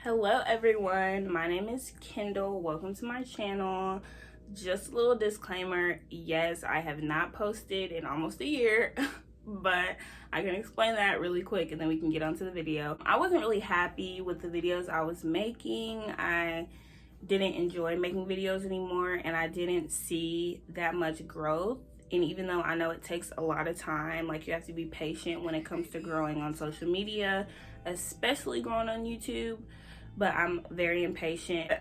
Hello everyone, my name is Kendall. Welcome to my channel. Just a little disclaimer, yes, I have not posted in almost a year, but I can explain that really quick and then we can get on to the video. I wasn't really happy with the videos I was making. I didn't enjoy making videos anymore and I didn't see that much growth. And even though I know it takes a lot of time, like you have to be patient when it comes to growing on social media, especially growing on YouTube, but I'm very impatient.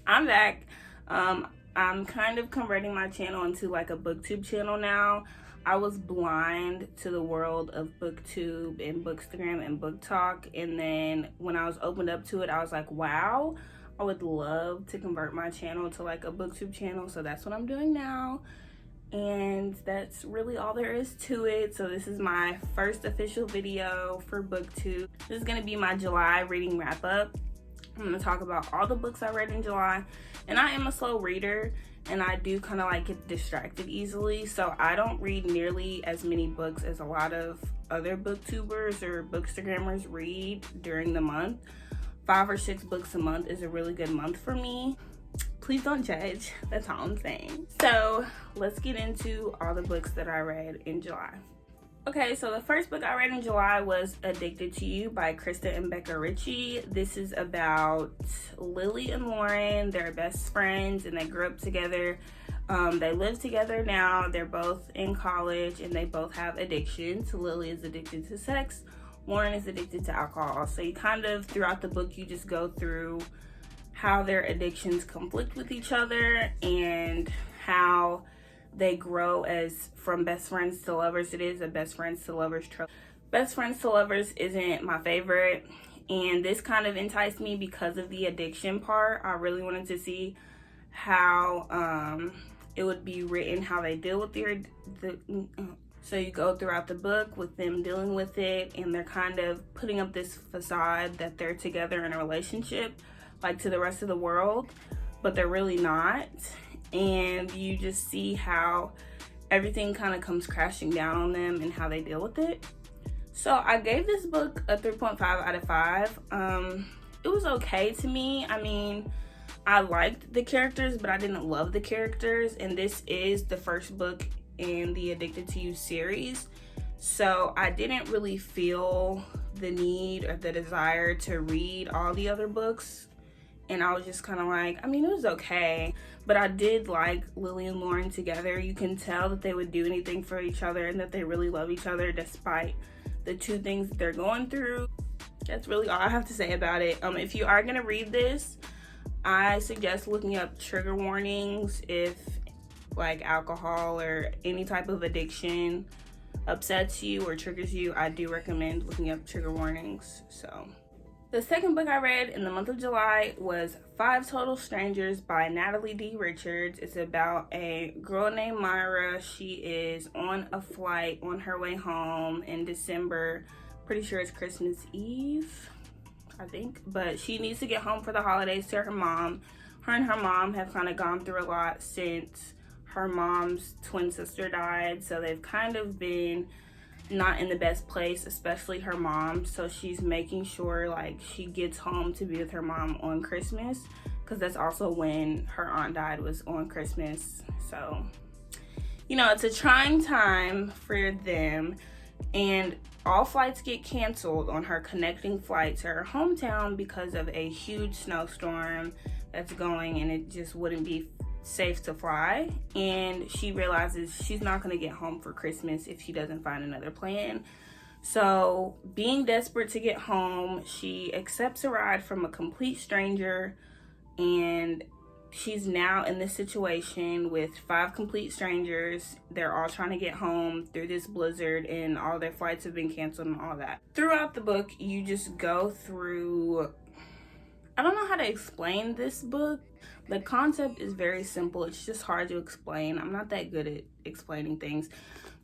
I'm back. I'm kind of converting my channel into like a booktube channel now. I was blind to the world of booktube and bookstagram and book talk, and then when I was opened up to it, I was like, wow, I would love to convert my channel to like a booktube channel. So that's what I'm doing now, and that's really all there is to it. So this is my first official video for booktube. This is gonna be my July reading wrap up. I'm going to talk about all the books I read in July, and I am a slow reader and I do kind of like get distracted easily, so I don't read nearly as many books as a lot of other booktubers or bookstagrammers read during the month. 5 or 6 books a month is a really good month for me. Please don't judge, that's all I'm saying. So let's get into all the books that I read in July. Okay, so the first book I read in July was Addicted to You by Krista and Becca Ritchie. This is about Lily and Lauren. They're best friends and they grew up together. They live together now. They're both in college and they both have addictions. Lily is addicted to sex. Lauren is addicted to alcohol. So you kind of, throughout the book, you just go through how their addictions conflict with each other and how they grow as from best friends to lovers. It is a best friends to lovers trope. Best friends to lovers isn't my favorite, and this kind of enticed me because of the addiction part. I really wanted to see how it would be written, how they deal with so you go throughout the book with them dealing with it, and they're kind of putting up this facade that they're together in a relationship, like to the rest of the world, but they're really not. And you just see how everything kind of comes crashing down on them and how they deal with it. So I gave this book a 3.5 out of 5. It was okay to me. I mean, I liked the characters, but I didn't love the characters. And this is the first book in the Addicted to You series. So I didn't really feel the need or the desire to read all the other books. And I was just kind of like, I mean, it was okay, but I did like Lily and Lauren together. You can tell that they would do anything for each other and that they really love each other despite the two things that they're going through. That's really all I have to say about it. If you are gonna read this, I suggest looking up trigger warnings. If like alcohol or any type of addiction upsets you or triggers you, I do recommend looking up trigger warnings. So the second book I read in the month of July was 5 Total Strangers by Natalie D. Richards. It's about a girl named Myra. She is on a flight on her way home in December. Pretty sure it's Christmas Eve, I think. But she needs to get home for the holidays to her mom. Her and her mom have kind of gone through a lot since her mom's twin sister died. So they've kind of been not in the best place, especially her mom. So she's making sure like she gets home to be with her mom on Christmas, because that's also when her aunt died, was on Christmas. So, you know, it's a trying time for them, and all flights get canceled on her connecting flight to her hometown because of a huge snowstorm that's going, and it just wouldn't be safe to fly. And she realizes she's not going to get home for Christmas if she doesn't find another plan. So being desperate to get home, she accepts a ride from a complete stranger, and she's now in this situation with 5 complete strangers. They're all trying to get home through this blizzard, and all their flights have been canceled and all that. Throughout the book, you just go through, I don't know how to explain this book. The concept is very simple. It's just hard to explain. I'm not that good at explaining things.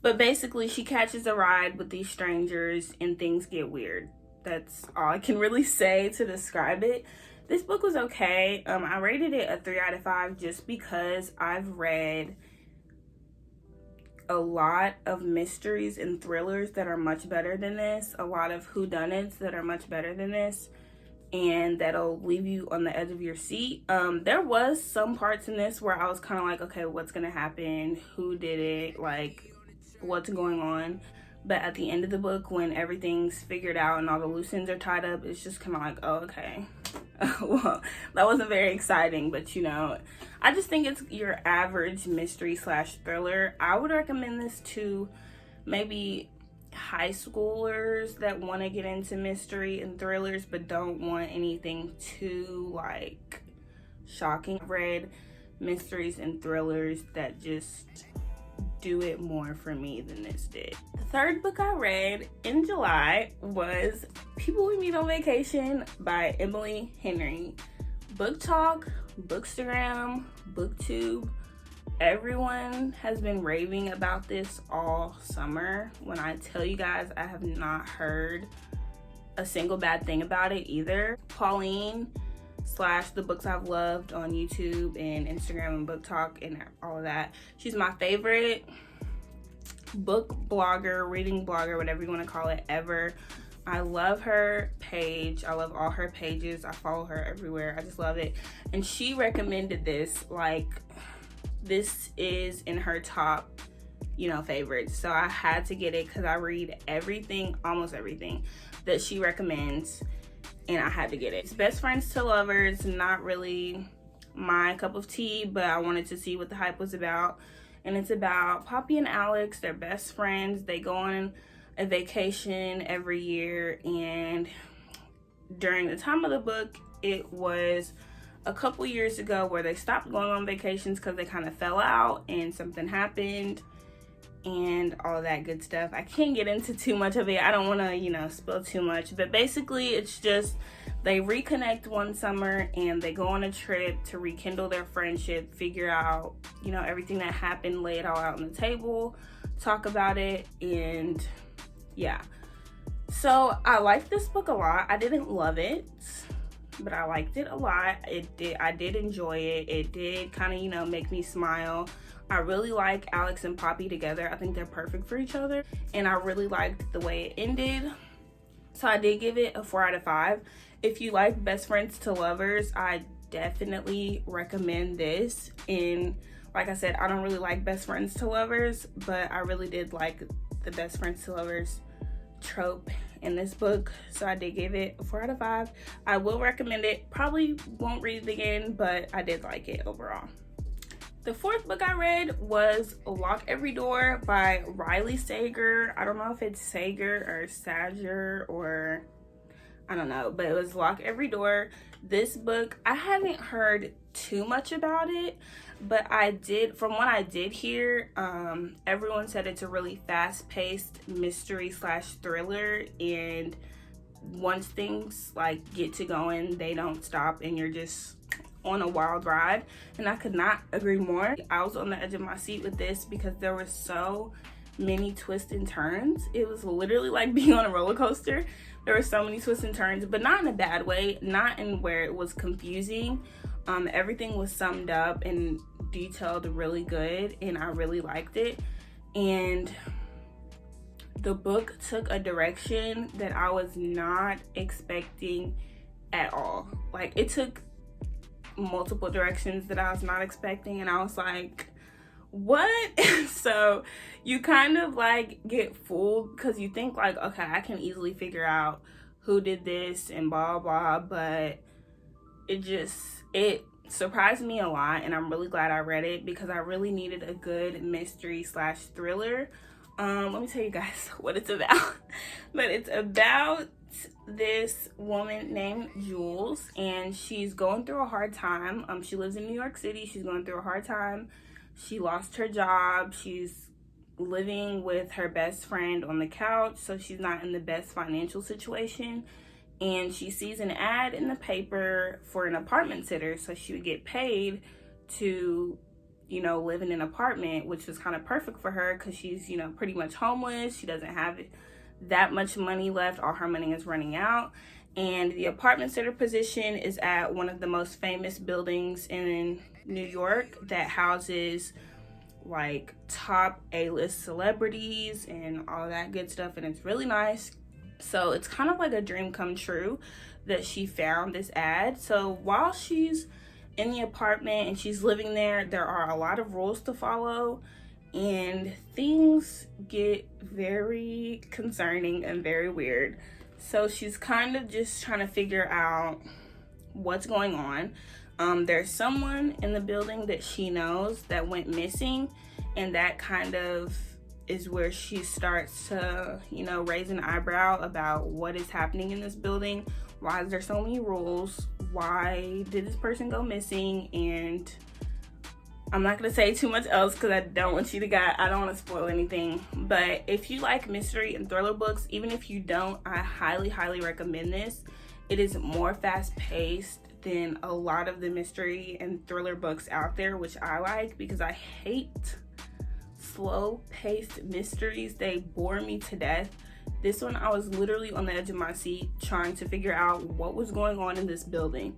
But basically, she catches a ride with these strangers and things get weird. That's all I can really say to describe it. This book was okay. I rated it a 3 out of 5 just because I've read a lot of mysteries and thrillers that are much better than this. A lot of whodunits that are much better than this. and that'll leave you on the edge of your seat. There was some parts in this where I was kind of like, okay, what's gonna happen? Who did it? Like, what's going on? But at the end of the book, when everything's figured out and all the loose ends are tied up, it's just kind of like, oh, okay. Well, that wasn't very exciting, but you know, I just think it's your average mystery slash thriller. I would recommend this to maybe high schoolers that want to get into mystery and thrillers but don't want anything too like shocking. I've read mysteries and thrillers that just do it more for me than this did. The third book I read in July was People We Meet on Vacation by Emily Henry. Book Talk, Bookstagram, BookTube, everyone has been raving about this all summer. When I tell you guys, I have not heard a single bad thing about it either. Pauline / The Books I've Loved on YouTube and Instagram and Book Talk and all of that. She's my favorite book blogger, reading blogger, whatever you want to call it, ever. I love her page. I love all her pages. I follow her everywhere. I just love it. And she recommended this, like, this is in her top, you know, favorites. So I had to get it because I read everything, almost everything that she recommends, and I had to get it. It's Best Friends to Lovers, not really my cup of tea, but I wanted to see what the hype was about. And it's about Poppy and Alex. They're best friends. They go on a vacation every year, and during the time of the book, it was a couple years ago where they stopped going on vacations because they kind of fell out and something happened and all that good stuff. I can't get into too much of it. I don't want to, you know, spill too much, but basically it's just they reconnect one summer and they go on a trip to rekindle their friendship, figure out, you know, everything that happened, lay it all out on the table, talk about it, and yeah. So I liked this book a lot. I didn't love it, but I liked it a lot. I did enjoy it. It did kind of, you know, make me smile. I really like Alex and Poppy together. I think they're perfect for each other, and I really liked the way it ended. So I did give it a 4 out of 5. If you like Best Friends to Lovers, I definitely recommend this. And like I said, I don't really like Best Friends to Lovers, but I really did like the Best Friends to Lovers trope in this book, so I did give it a 4 out of 5. I will recommend it. Probably won't read it again, but I did like it overall. The fourth book I read was Lock Every Door by Riley Sager. I don't know if it's Sager or Sager or I don't know, but it was Lock Every Door. This book, I haven't heard too much about it, but I did, from what I did hear, everyone said it's a really fast-paced mystery / thriller, and once things like get to going, they don't stop and you're just on a wild ride. And I could not agree more. I was on the edge of my seat with this because there were so many twists and turns. It was literally like being on a roller coaster. There were so many twists and turns, but not in a bad way, not in where it was confusing. Everything was summed up and detailed really good, and I really liked it. And the book took a direction that I was not expecting at all. Like, it took multiple directions that I was not expecting, and I was like, what? So you kind of like get fooled because you think like, okay, I can easily figure out who did this and blah blah, but it surprised me a lot, and I'm really glad I read it because I really needed a good mystery / thriller. Let me tell you guys what it's about. But it's about this woman named Jules, and she's going through a hard time. She lives in New York City. She's going through a hard time. She lost her job. She's living with her best friend on the couch, so she's not in the best financial situation. And she sees an ad in the paper for an apartment sitter, so she would get paid to, you know, live in an apartment, which was kind of perfect for her because she's, you know, pretty much homeless. She doesn't have that much money left. All her money is running out. And the apartment sitter position is at one of the most famous buildings in New York that houses like top A-list celebrities and all that good stuff, and it's really nice. So it's kind of like a dream come true. that she found this ad. So while she's in the apartment and she's living there, there are a lot of rules to follow, and things get very concerning and very weird. So she's kind of just trying to figure out what's going on. There's someone in the building that she knows that went missing, and that kind of is where she starts to, you know, raise an eyebrow about what is happening in this building. Why is there so many rules? Why did this person go missing? And I'm not gonna say too much else because I don't want to spoil anything. But if you like mystery and thriller books, even if you don't, I highly recommend this. It is more fast-paced than a lot of the mystery and thriller books out there, which I like because I hate slow-paced mysteries. They bore me to death. This one, I was literally on the edge of my seat trying to figure out what was going on in this building.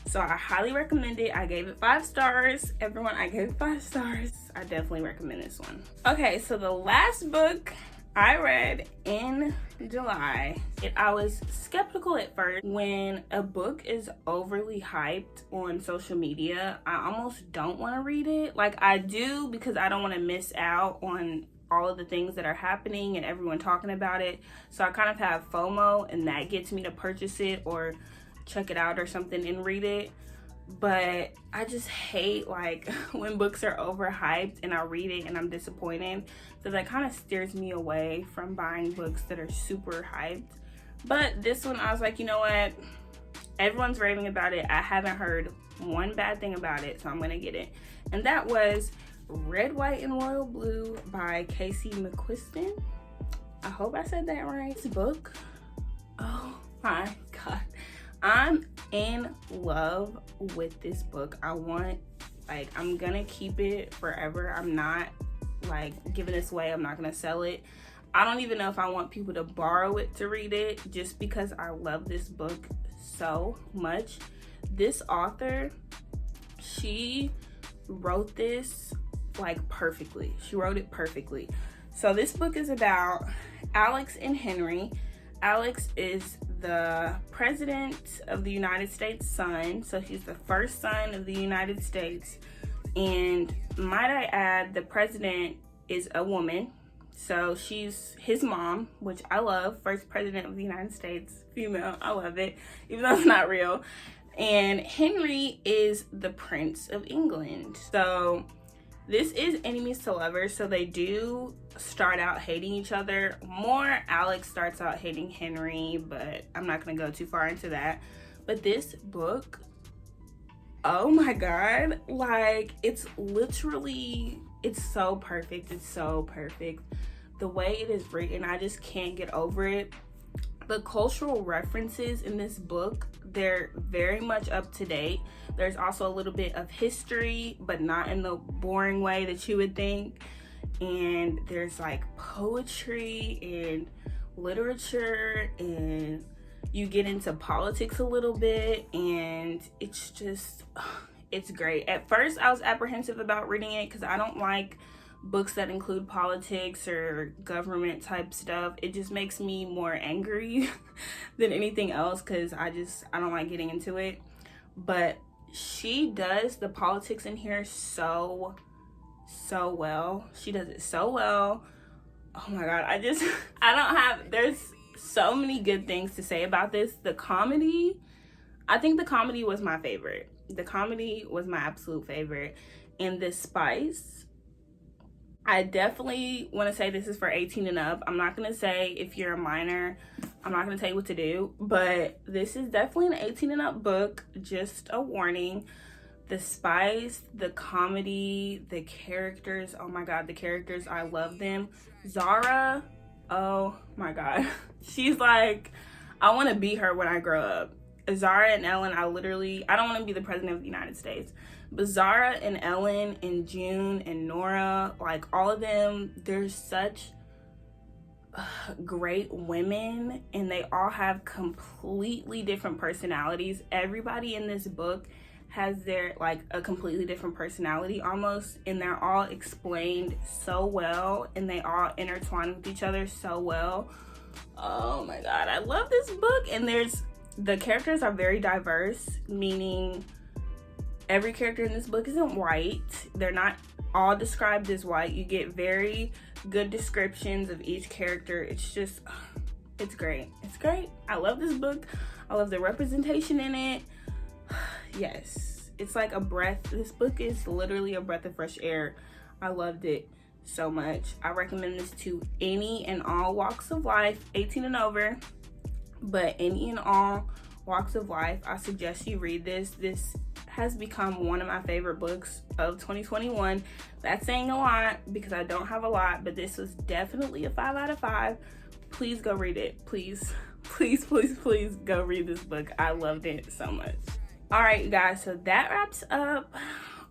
So I highly recommend it. I gave it 5 stars. Everyone, I gave it 5 stars. I definitely recommend this one. Okay, so the last book I read in July, I was skeptical at first. When a book is overly hyped on social media, I almost don't want to read it. Like, I do because I don't want to miss out on all of the things that are happening and everyone talking about it. So I kind of have FOMO, and that gets me to purchase it or check it out or something and read it. But I just hate like when books are overhyped and I read it and I'm disappointed. So that kind of steers me away from buying books that are super hyped. But this one, I was like, you know what? Everyone's raving about it. I haven't heard one bad thing about it, so I'm gonna get it. And that was Red, White, and Royal Blue by Casey McQuiston. I hope I said that right. This book, oh my God. I'm in love with this book. I'm gonna keep it forever. I'm not like giving this away. I'm not gonna sell it. I don't even know if I want people to borrow it to read it, just because I love this book so much. This author, she wrote this like perfectly. She wrote it perfectly. So this book is about Alex and Henry. Alex is the president of the United States' son. So he's the first son of the United States. And might I add, the president is a woman. So she's his mom, which I love. First president of the United States, female. I love it, even though it's not real. And Henry is the Prince of England. So this is enemies to lovers, so they do start out hating each other more. Alex starts out hating Henry, but I'm not gonna go too far into that. But this book, oh my God, like it's so perfect. It's so perfect. The way it is written, I just can't get over it. The cultural references in this book, they're very much up to date. There's also a little bit of history, but not in the boring way that you would think. And there's like poetry and literature, and you get into politics a little bit, and it's just, it's great. At first, I was apprehensive about reading it because I don't like books that include politics or government type stuff. It just makes me more angry than anything else, because I don't like getting into it. But she does the politics in here so well. She does it so well. Oh my God, there's so many good things to say about this. The comedy, I think the comedy was my favorite. The comedy was my absolute favorite. And the spice, I definitely want to say this is for 18 and up. I'm not going to say if you're a minor, I'm not going to tell you what to do, but this is definitely an 18 and up book. Just a warning. The spice, the comedy, the characters, oh my God, the characters, I love them. Zara, oh my God. She's like, I want to be her when I grow up. Zara and Ellen, I don't want to be the president of the United States. But Zara and Ellen and June and Nora, like all of them, they're such great women, and they all have completely different personalities. Everybody in this book has their like a completely different personality almost, and they're all explained so well, and they all intertwine with each other so well. Oh my God, I love this book. And there's The characters are very diverse, meaning every character in this book isn't white. They're not all described as white. You get very good descriptions of each character. It's just, it's great. It's great. I love this book. I love the representation in it. Yes, it's like a breath. This book is literally a breath of fresh air. I loved it so much. I recommend this to any and all walks of life, 18 and over, but any and all walks of life. I suggest you read this. This has become one of my favorite books of 2021. That's saying a lot because I don't have a lot, but this was definitely a 5 out of 5. Please go read it. Please, please, please, please go read this book. I loved it so much. All right, you guys, so that wraps up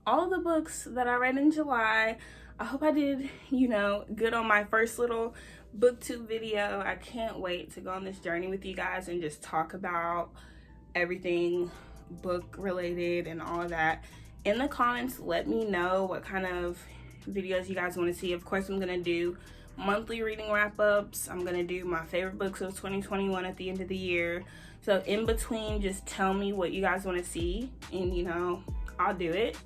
all of the books that I read in July. I hope I did, good on my first little booktube video. I can't wait to go on this journey with you guys and just talk about everything book related and all of that. In the comments, let me know what kind of videos you guys want to see. Of course, I'm gonna do monthly reading wrap-ups. I'm gonna do my favorite books of 2021 at the end of the year. So in between, just tell me what you guys want to see, and I'll do it.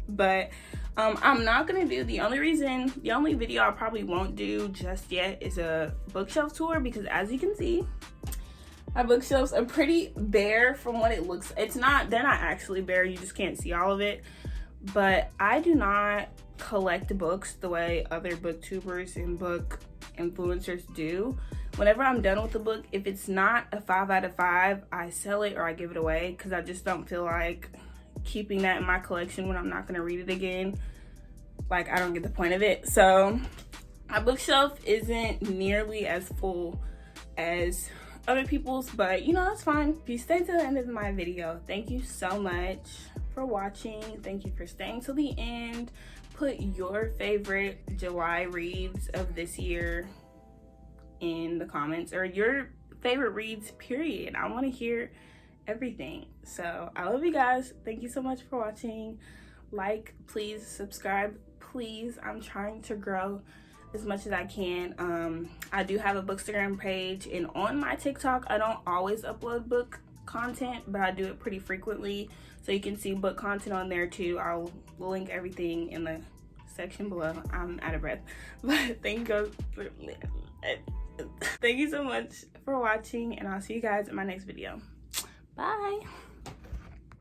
But I'm not gonna do the only video I probably won't do just yet is a bookshelf tour, because as you can see, my bookshelves are pretty bare from what it looks. They're not actually bare, you just can't see all of it. But I do not collect books the way other booktubers and book influencers do. Whenever I'm done with the book, if it's not a 5 out of 5, I sell it or I give it away, because I just don't feel like keeping that in my collection when I'm not going to read it again. Like, I don't get the point of it. So my bookshelf isn't nearly as full as other people's, but that's fine. If you stay to the end of my video, thank you so much for watching. Thank you for staying till the end. Put your favorite July reads of this year in the comments, or your favorite reads, period. I want to hear everything. So I love you guys. Thank you so much for watching. Like, please, subscribe, please. I'm trying to grow as much as I can. I do have a Bookstagram page, and on my TikTok I don't always upload book content, but I do it pretty frequently, so you can see book content on there too. I'll link everything in the section below. I'm out of breath, but thank you so much for watching, and I'll see you guys in my next video. Bye.